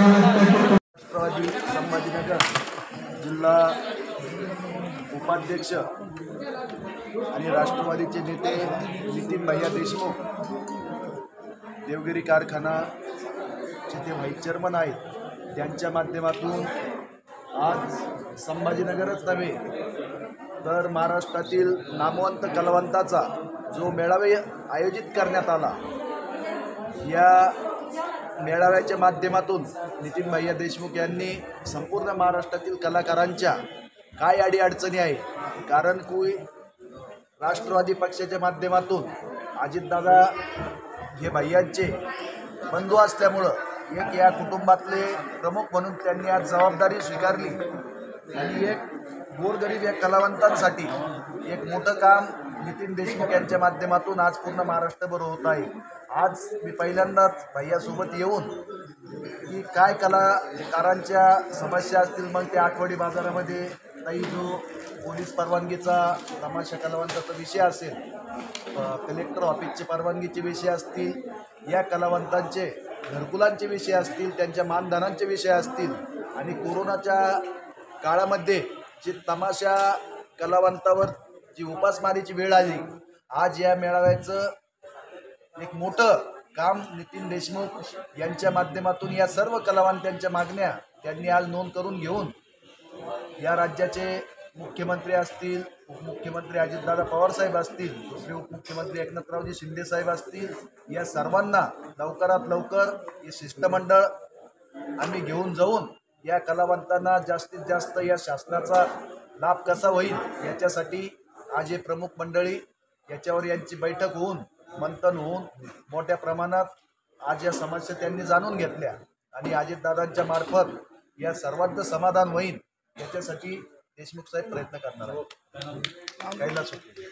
राष्ट्रवादी संभाजीनगर जिल्हा उपाध्यक्ष आणि राष्ट्रवादीचे नेते नितीन भैया देशमुख देवगिरी कारखानाचे ते व्हाईस चेअरमन आहेत, त्यांच्या माध्यमातून आज संभाजीनगरच नव्हे तर महाराष्ट्रातील नामवंत कलावंताचा जो मेळावा आयोजित करण्यात आला, या मेळाव्याच्या माध्यमातून नितीन भैया देशमुख यांनी संपूर्ण महाराष्ट्रातील कलाकारांच्या काय अडीअडचणी आहे, कारण की राष्ट्रवादी पक्षाच्या माध्यमातून अजितदादा हे भैयांचे बंधू असल्यामुळं एक या कुटुंबातले प्रमुख म्हणून त्यांनी आज जबाबदारी स्वीकारली आणि एक गोरगरीब या कलावंतांसाठी एक मोठं काम नितीन देशमुख यांच्या माध्यमातून आज पूर्ण महाराष्ट्रभर होत आहे। आज मी पहिल्यांदाच भैयासोबत येऊन की काय कलाकारांच्या समस्या असतील, मग ते आठवडी बाजारामध्ये काही जो पोलीस परवानगीचा तमाशा कलावंताचा विषय असेल, कलेक्टर ऑफिसचे परवानगीचे विषय असतील, या कलावंतांचे घरकुलांचे विषय असतील, त्यांच्या मानधनांचे विषय असतील आणि कोरोनाच्या काळामध्ये जी तमाशा कलावंतावर जी उपासमारीची वेळ आली, आज या मेळाव्याचं एक मोठं काम नितीन देशमुख यांच्या माध्यमातून या सर्व कलावंतांच्या मागण्या त्यांनी आज नोंद करून घेऊन या राज्याचे मुख्यमंत्री असतील, उपमुख्यमंत्री अजितदादा पवारसाहेब असतील, दुसरे उपमुख्यमंत्री एकनाथरावजी शिंदेसाहेब असतील, या सर्वांना लवकरात लवकर हे शिष्टमंडळ आम्ही घेऊन जाऊन या कलावंतांना जास्तीत जास्त या शासनाचा लाभ कसा होईल याच्यासाठी आज हे प्रमुख मंडळी याच्यावर यांची बैठक होऊन मंथन होऊन मोठ्या प्रमाणात आज या समस्या त्यांनी जाणून घेतल्या आणि अजितदादांच्या मार्फत या सर्वांचं समाधान होईल याच्यासाठी देशमुख साहेब प्रयत्न करणार आहेत। कैलास होते।